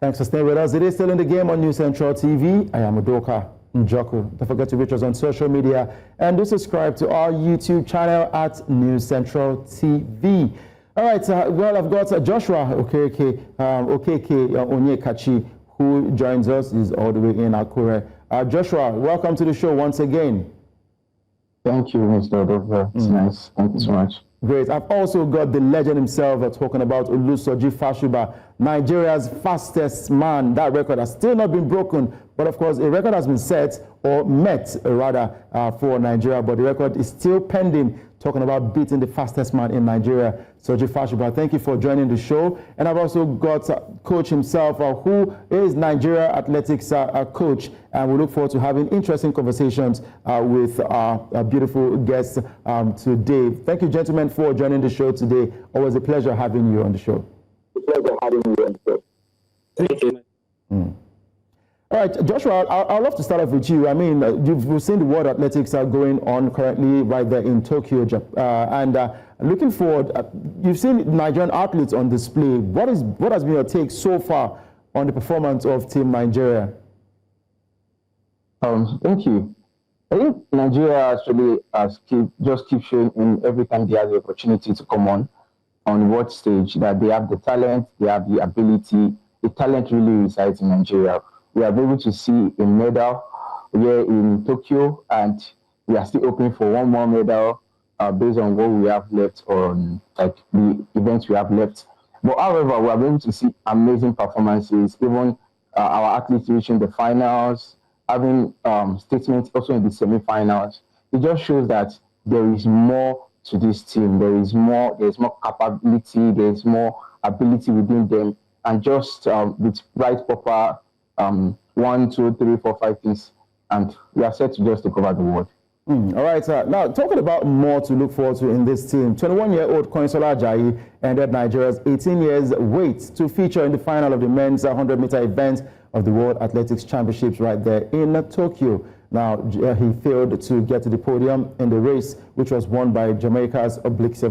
Thanks for staying with us. It is still in the game on News Central TV. I am Udoka Njoku. Don't forget to reach us on social media and do subscribe to our YouTube channel at News Central TV. All right, well, I've got Joshua Okeke Onyekachi, who joins us. He's all the way in Akure. Joshua, welcome to the show once again. Thank you, Mr. Udoka. It's nice. Thank you so much. Great. I've also got the legend himself talking about Olusoji Fasuba, Nigeria's fastest man. That record has still not been broken, but of course a record has been set, or met rather, for Nigeria, but the record is still pending, talking about beating the fastest man in Nigeria, Soji Fasuba. Thank you for joining the show. And I've also got coach himself, who is Nigeria athletics coach, and we look forward to having interesting conversations with our beautiful guests today. Thank you, gentlemen, for joining the show today. Always a pleasure having you on the show. It's a pleasure having you on the show. Thank you. All right, Joshua, I'd love to start off with you. I mean, we've seen the World Athletics are going on currently right there in Tokyo, and looking forward, you've seen Nigerian athletes on display. What has been your take so far on the performance of Team Nigeria? Thank you. I think Nigeria actually keep showing in every time they have the opportunity to come on the world stage that they have the talent, they have the ability. The talent really resides in Nigeria. We are able to see a medal here in Tokyo, and we are still hoping for one more medal based on what we have left on the events we have left. But however, we are able to see amazing performances, even our athletes reaching the finals, having statements also in the semi-finals. It just shows that there is more to this team. There's more capability, there's more ability within them, and just with right proper 1, 2, 3, 4, 5 things, and we are set to just take over the world. All right, now talking about more to look forward to in this team, 21-year-old Kanyinsola Ajayi ended Nigeria's 18 years wait to feature in the final of the men's 100-meter event of the World Athletics Championships right there in Tokyo. Now, he failed to get to the podium in the race, which was won by Jamaica's Oblique.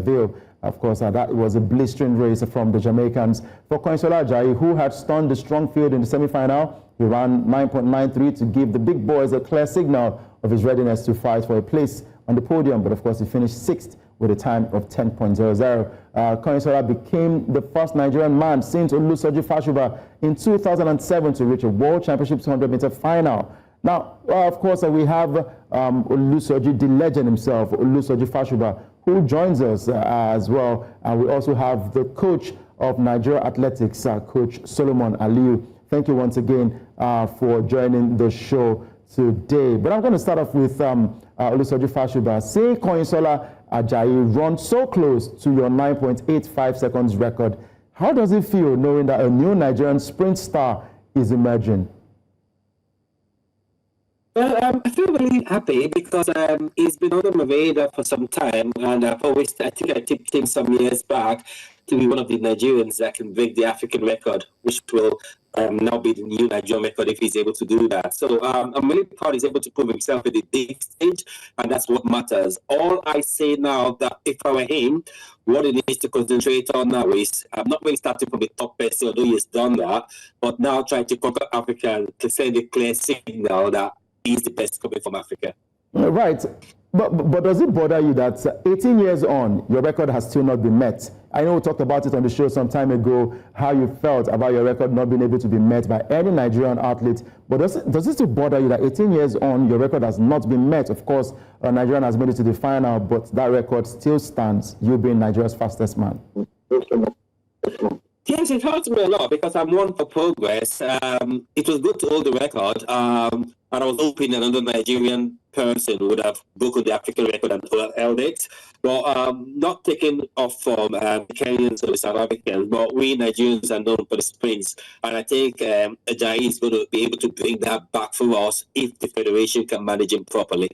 Of course, that was a blistering race from the Jamaicans. For Kanyinsola Ajayi, who had stunned the strong field in the semi-final, he ran 9.93 to give the big boys a clear signal of his readiness to fight for a place on the podium. But of course, he finished 6th with a time of 10.00. Kanyinsola became the first Nigerian man since Olusoji Fasuba in 2007 to reach a World Championships 100-meter final. Now, of course, we have Olusoji, the legend himself, Olusoji Fasuba, who joins us as well. And we also have the coach of Nigeria Athletics, Coach Solomon Aliyu. Thank you once again for joining the show today. But I'm going to start off with Olusoji Fasuba. Say Kanyinsola Ajayi run so close to your 9.85 seconds record. How does it feel knowing that a new Nigerian sprint star is emerging? Well, I feel really happy because it's been on my radar for some time, and I think I tipped him some years back to be one of the Nigerians that can break the African record, which will now be the new Nigerian record if he's able to do that. So I'm really proud he's able to prove himself at the big stage, and that's what matters. All I say now that if I were him, what he needs to concentrate on now is, I'm not really starting from the top person, although he's done that, but now trying to conquer Africa and to send a clear signal that he's the best coming from Africa. Right. But does it bother you that 18 years on, your record has still not been met? I know we talked about it on the show some time ago, how you felt about your record not being able to be met by any Nigerian athlete. But does it still bother you that 18 years on, your record has not been met? Of course, Nigerian has made it to the final, but that record still stands, you being Nigeria's fastest man. Yes, it hurts me a lot because I'm one for progress. It was good to hold the record, and I was hoping another Nigerian person would have broken the African record and held it. But not taking off from Kenyans or the South Africans, but we Nigerians are known for the sprints, and I think Ajayi is going to be able to bring that back for us if the federation can manage him properly.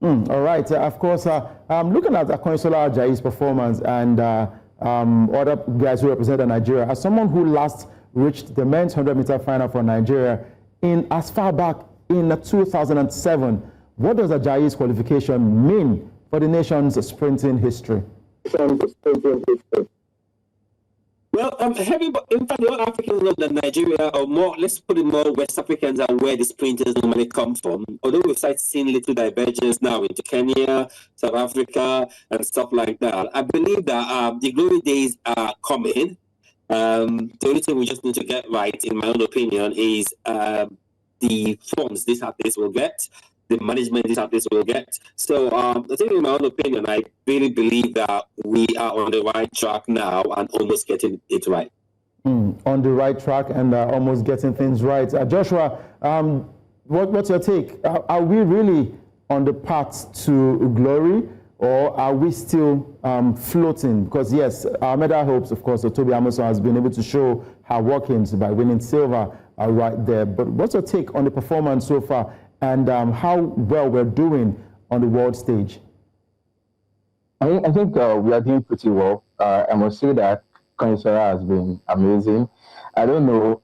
All right. Of course, I'm looking at Kanyinsola Ajayi's performance and other guys who represent Nigeria. As someone who last reached the men's 100-meter final for Nigeria in as far back in 2007, what does Ajayi's qualification mean for the nation's sprinting history? Well, Well, in fact, all Africans know that Nigeria, or more, let's put it more, West Africans are where the sprinters normally come from. Although we've started seeing little divergence now into Kenya, South Africa, and stuff like that. I believe that the glory days are coming. The only thing we just need to get right, in my own opinion, is the funds these athletes will get, the management these athletes will get. So I think, in my own opinion, I really believe that we are on the right track now and almost getting it right. On the right track and almost getting things right. Joshua, what's your take? Are we really on the path to glory, or are we still floating? Because yes, our medal hopes, of course, Toby Amusan has been able to show her workings by winning silver right there. But what's your take on the performance so far, and how well we're doing on the world stage? I think we are doing pretty well. I must say that Kanyinsola has been amazing. I don't know,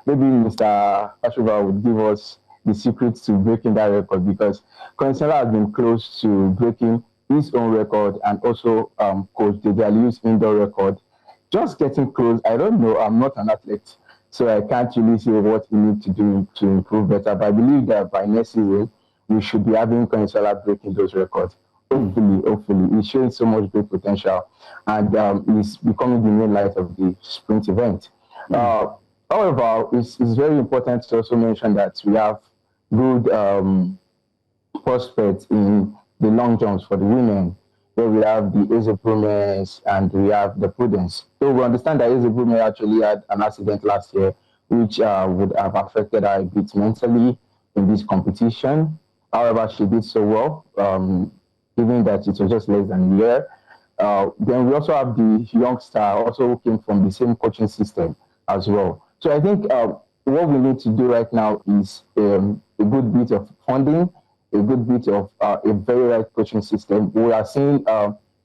maybe Mr. Fasuba would give us the secret to breaking that record, because Kanyinsola has been close to breaking his own record and also Coach Aliyu's indoor record. Just getting close. I don't know. I'm not an athlete, so I can't really say what we need to do to improve better. But I believe that by next season, we should be having Kanyinsola breaking those records. Hopefully. He's showing so much great potential, and he's becoming the main light of the sprint event. However, it's very important to also mention that we have good prospects in the long jumps for the women, where we have the Ezebrumes and we have the Prudence. So we understand that Ezebrume actually had an accident last year, which would have affected her a bit mentally in this competition. However, she did so well, given that it was just less than a year. Then we also have the youngster, also who came from the same coaching system as well. So I think what we need to do right now is a good bit of funding, a good bit of a very right coaching system. We are seeing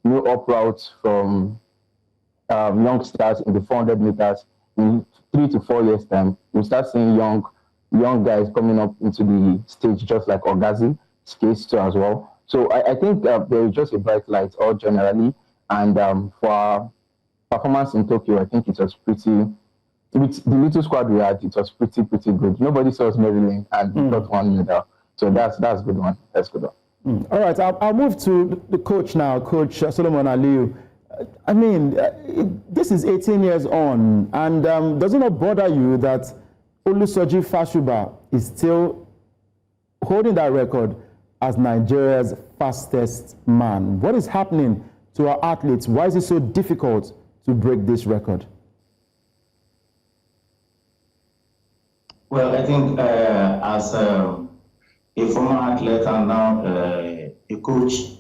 new up routes from youngsters in the 400 meters. In 3 to 4 years' time, we start seeing young guys coming up into the stage, just like Ogazi, skates too as well. So I think there is just a bright light all generally. And for our performance in Tokyo, I think it was pretty, with the little squad we had, it was pretty good. Nobody saw us medaling, and we got one medal. So that's a good one. That's a good one. All right, I'll move to the coach now, Coach Solomon Aliyu. I mean, this is 18 years on, and does it not bother you that Olusoji Fasuba is still holding that record as Nigeria's fastest man? What is happening to our athletes? Why is it so difficult to break this record? Well, I think as a former athlete and now a coach,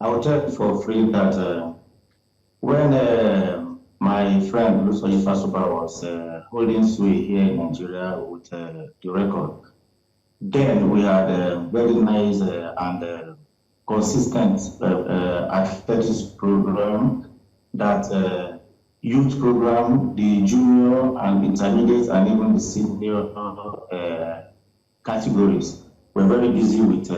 I will tell you for free that when my friend Olusoji Fasuba was holding sway here in Nigeria with the record, then we had a very nice and consistent athletics program, that youth program, the junior and intermediate and even the senior categories. We're very busy with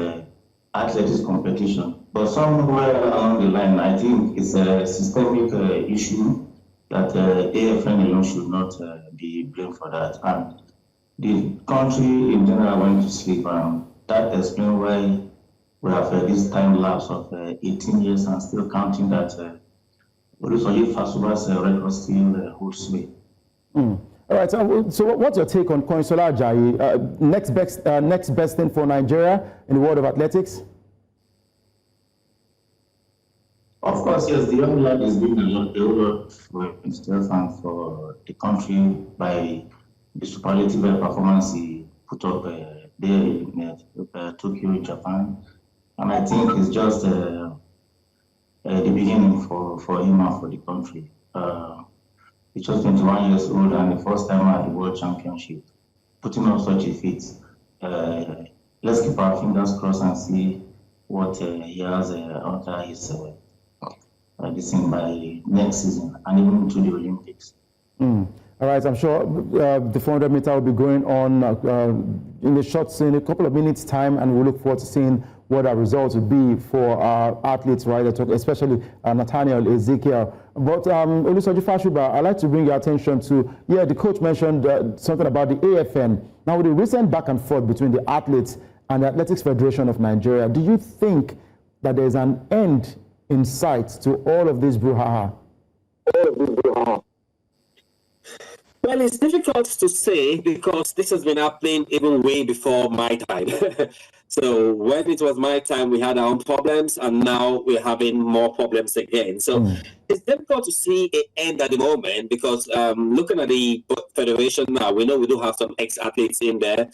athletics competition. But somewhere along the line, I think it's a systemic issue that AFN alone should not be blamed for that. And the country in general went to sleep, and that explains why we have this time lapse of 18 years and still counting that Olusoji Fasuba's record still holds sway. All right, so what's your take on Kanyinsola Ajayi? Next best thing for Nigeria in the world of athletics? Of course, yes, the young lad is doing a lot for himself and for the country by the superlative performance he put up there in Tokyo, in Japan. And I think it's just the beginning for him and for the country. He's just 21 years old and the first time at the World Championship, putting up such a feat. Let's keep our fingers crossed and see what he has under his this thing by next season and even to the Olympics. All right, I'm sure the 400 meter will be going on in a couple of minutes' time, and we'll look forward to seeing what our results would be for our athletes, right? Especially Nathaniel Ezekiel. But Olusoji Fasuba, I'd like to bring your attention to, the coach mentioned something about the AFN. Now, with the recent back and forth between the athletes and the Athletics Federation of Nigeria, do you think that there's an end in sight to all of this brouhaha? Well, it's difficult to say because this has been happening even way before my time. So when it was my time, we had our own problems, and now we're having more problems again. So it's difficult to see an end at the moment because looking at the federation now, we know we do have some ex-athletes in there.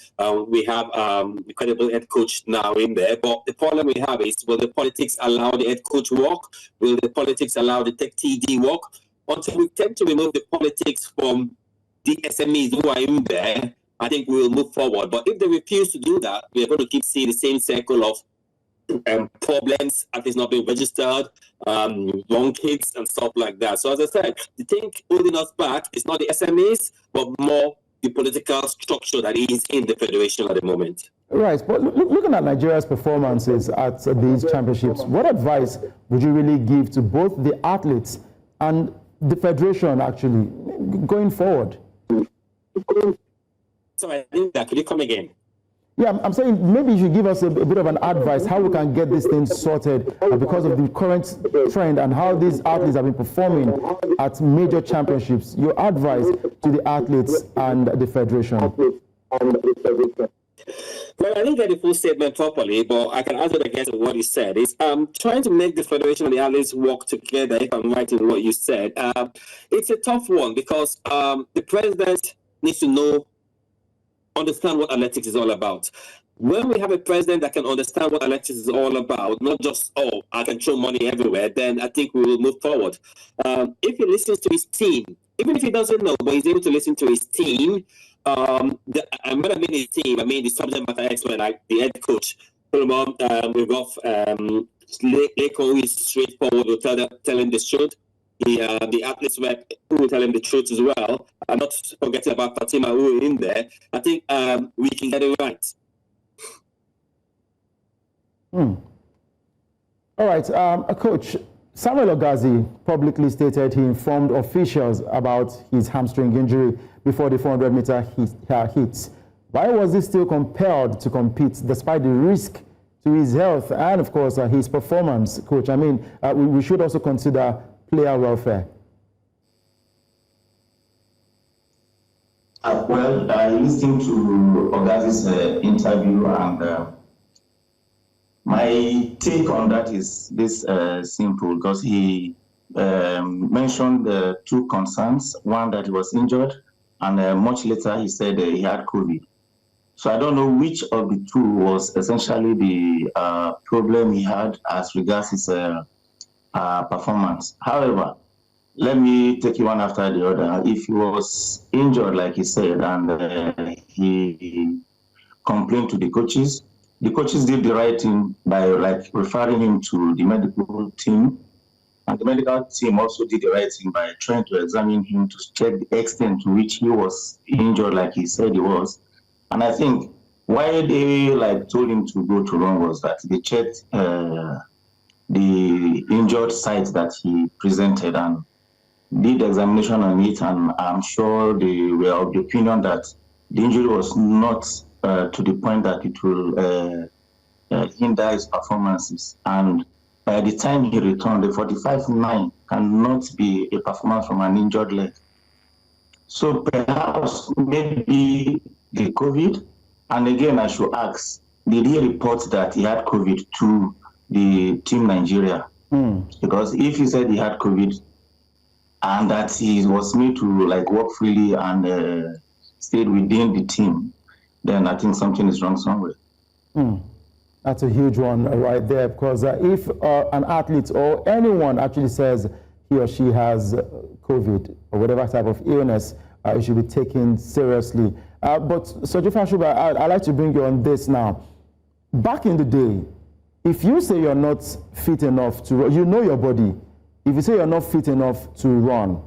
We have the credible head coach now in there. But the problem we have is, will the politics allow the head coach work? Will the politics allow the tech TD work? Until we tend to remove the politics from the SMEs who are in there, I think we will move forward. But if they refuse to do that, we are going to keep seeing the same circle of problems, at least not being registered, wrong kids and stuff like that. So as I said, the thing holding us back is not the SMEs, but more the political structure that is in the federation at the moment. Right, but looking at Nigeria's performances at these championships, what advice would you really give to both the athletes and the federation actually going forward? So I think that, could you come again? Yeah, I'm saying maybe you should give us a bit of an advice how we can get this thing sorted because of the current trend and how these athletes have been performing at major championships. Your advice to the athletes and the federation. Well, I didn't get the full statement properly, but I can answer against what you said. It's trying to make the federation and the athletes work together, if I'm right in what you said. It's a tough one because the president needs to understand what athletics is all about. When we have a president that can understand what athletics is all about, not just, oh, I can throw money everywhere, then I think we will move forward. If he listens to his team, even if he doesn't know, but he's able to listen to his team, when I mean his team, I mean the subject matter expert, like the head coach. We've got Leko, who is straightforward, will tell him the truth. The athletes who will tell him the truth as well. I'm not forgetting about Fatima, who is in there. I think we can get it right. All right, Coach, Samuel Ogazi publicly stated he informed officials about his hamstring injury before the 400-meter hits. Why was he still compelled to compete despite the risk to his health and, of course, his performance, Coach? I mean, we should also consider player welfare. Well, I listened to Ogazi's interview, and my take on that is this simple, because he mentioned two concerns: one, that he was injured, and much later he said he had COVID. So I don't know which of the two was essentially the problem he had as regards his performance. However, let me take you one after the other. If he was injured, like he said, and he complained to the coaches did the right thing by referring him to the medical team, and the medical team also did the right thing by trying to examine him to check the extent to which he was injured, like he said he was. And I think why they told him to go to run was that they checked the injured site that he presented and did examination on it, and I'm sure they were of the opinion that the injury was not to the point that it will hinder his performances. And by the time he returned, the 45.9 cannot be a performance from an injured leg. So perhaps maybe the COVID, and again I should ask, did he report that he had COVID to the Team Nigeria? Because if he said he had COVID and that he was made to walk freely and stayed within the team, then I think something is wrong somewhere. That's a huge one right there, because if an athlete or anyone actually says he or she has COVID or whatever type of illness, it should be taken seriously. But Soji Fasuba, I'd like to bring you on this now. Back in the day, if you say you're not fit enough to run, you know your body. If you say you're not fit enough to run,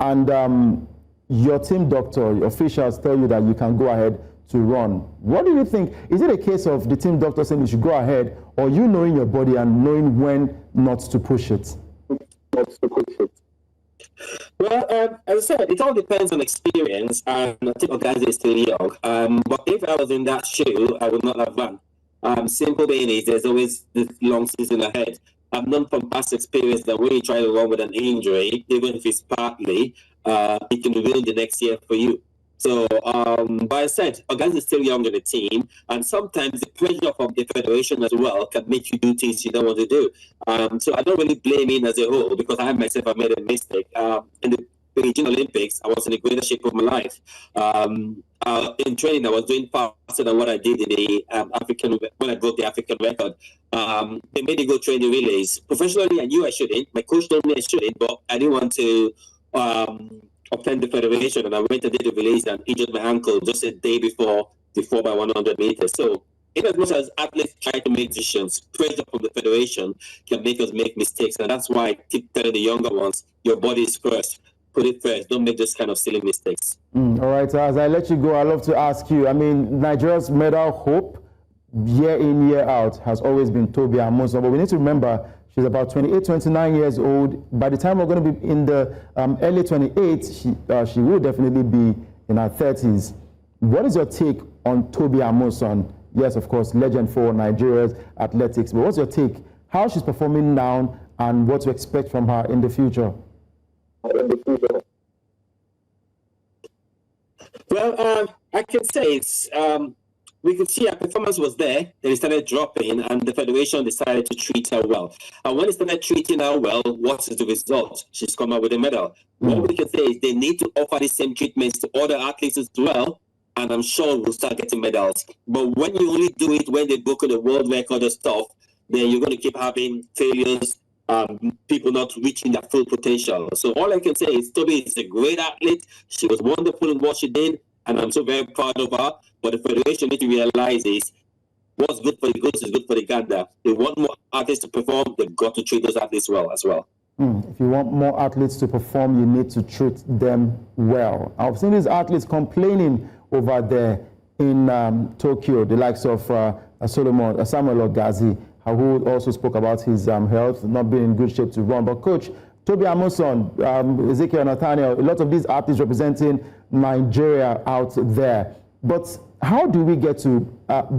and your team doctor, your officials tell you that you can go ahead to run. What do you think? Is it a case of the team doctor saying you should go ahead, or you knowing your body and knowing when not to push it? Well, as I said, it all depends on experience, and I think Ogazi is still young. But if I was in that shoe, I would not have run. Simple being is there's always this long season ahead. I've known from past experience that when you try to run with an injury, even if it's partly, it can ruin the next year for you. So, but I said, Ogazi is still young in the team, and sometimes the pressure from the federation as well can make you do things you don't want to do. So I don't really blame him as a whole, because I myself have made a mistake. In the Beijing Olympics, I was in the greatest shape of my life. In training, I was doing faster than what I did in the African, when I broke the African record. They made me go train the relays. Professionally, I knew I shouldn't. My coach told me I shouldn't, but I didn't want to offend the federation, and I went and did the relays and injured my ankle just a day before the 4x100 meters. So, in as much as athletes try to make decisions, pressure from the federation can make us make mistakes, and that's why I keep telling the younger ones, your body is first. Put it first. Don't make those kind of silly mistakes. All right, so as I let you go, I'd love to ask you, I mean, Nigeria's medal hope, year in, year out, has always been Tobi Amusan, but we need to remember she's about 28, 29 years old. By the time we're going to be in the early 28s, she will definitely be in her 30s. What is your take on Tobi Amusan? Yes, of course, legend for Nigeria's athletics, but what's your take? How she's performing now and what to expect from her in the future? Well, I can say it's, we could see her performance was there, then it started dropping, and the federation decided to treat her well. And when they started treating her well, what is the result? She's come out with a medal. What we can say is they need to offer the same treatments to other athletes as well, and I'm sure we'll start getting medals. But when you only do it when they book the world record and stuff, then you're going to keep having failures, people not reaching their full potential. So all I can say is Tobi is a great athlete. She was wonderful in what she did, and I'm so very proud of her. But the federation need to realize is what's good for the goose is good for the gander. They want more athletes to perform, they've got to treat those athletes well as well. If you want more athletes to perform, you need to treat them well. I've seen these athletes complaining over there in Tokyo, the likes of Samuel Ogazi, who also spoke about his health, not being in good shape to run. But Coach, Tobi Amusan, Ezekiel Nathaniel, a lot of these athletes representing Nigeria out there. But how do we get to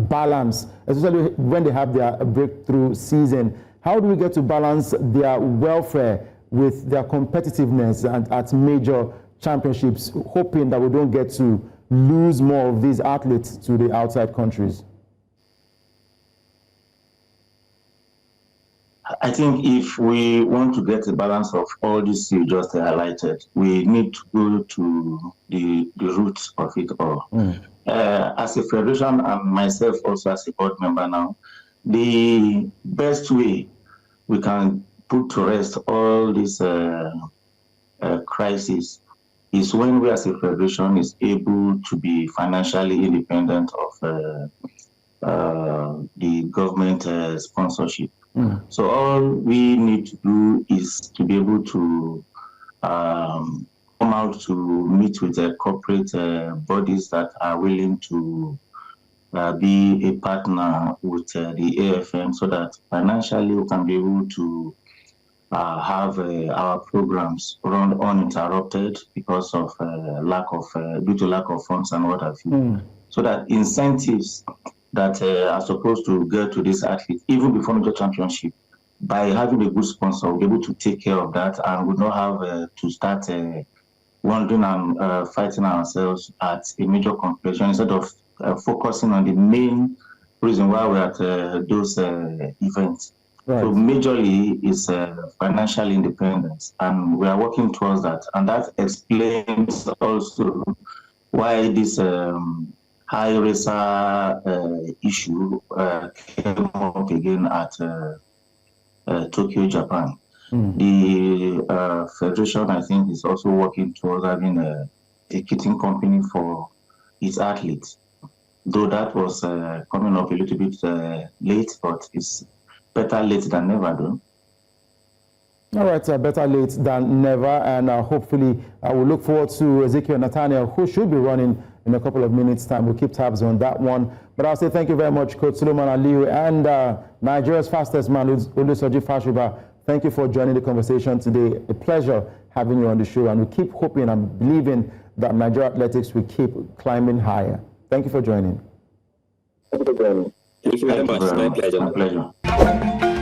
balance, especially when they have their breakthrough season, how do we get to balance their welfare with their competitiveness and at major championships, hoping that we don't get to lose more of these athletes to the outside countries? I think if we want to get a balance of all this you just highlighted, we need to go to the roots of it all. As a federation and myself also as a board member now, the best way we can put to rest all this crisis is when we as a federation is able to be financially independent of the government sponsorship. So all we need to do is to be able to come out to meet with the corporate bodies that are willing to be a partner with the AFM, so that financially we can be able to have our programs run uninterrupted because of due to lack of funds and what have you. So that incentives that are supposed to get to this athlete, even before major championship, by having a good sponsor, we'll be able to take care of that and we'll not have to start wondering and fighting ourselves at a major competition instead of focusing on the main reason why we're at those events. Right. So majorly is financial independence, and we are working towards that. And that explains also why this high racer issue came up again at Tokyo, Japan. The federation, I think, is also working towards having a kitting company for its athletes. Though that was coming up a little bit late, but it's better late than never, though. All right, better late than never, and hopefully we'll look forward to Ezekiel Nathaniel, who should be running in a couple of minutes' time. We'll keep tabs on that one. But I'll say thank you very much, Coach Suleiman Aliyu, and Nigeria's fastest man, Olusoji Fasuba. Thank you for joining the conversation today. A pleasure having you on the show, and we keep hoping and believing that Nigeria athletics will keep climbing higher. Thank you for joining. Thank you very much. My pleasure. My pleasure.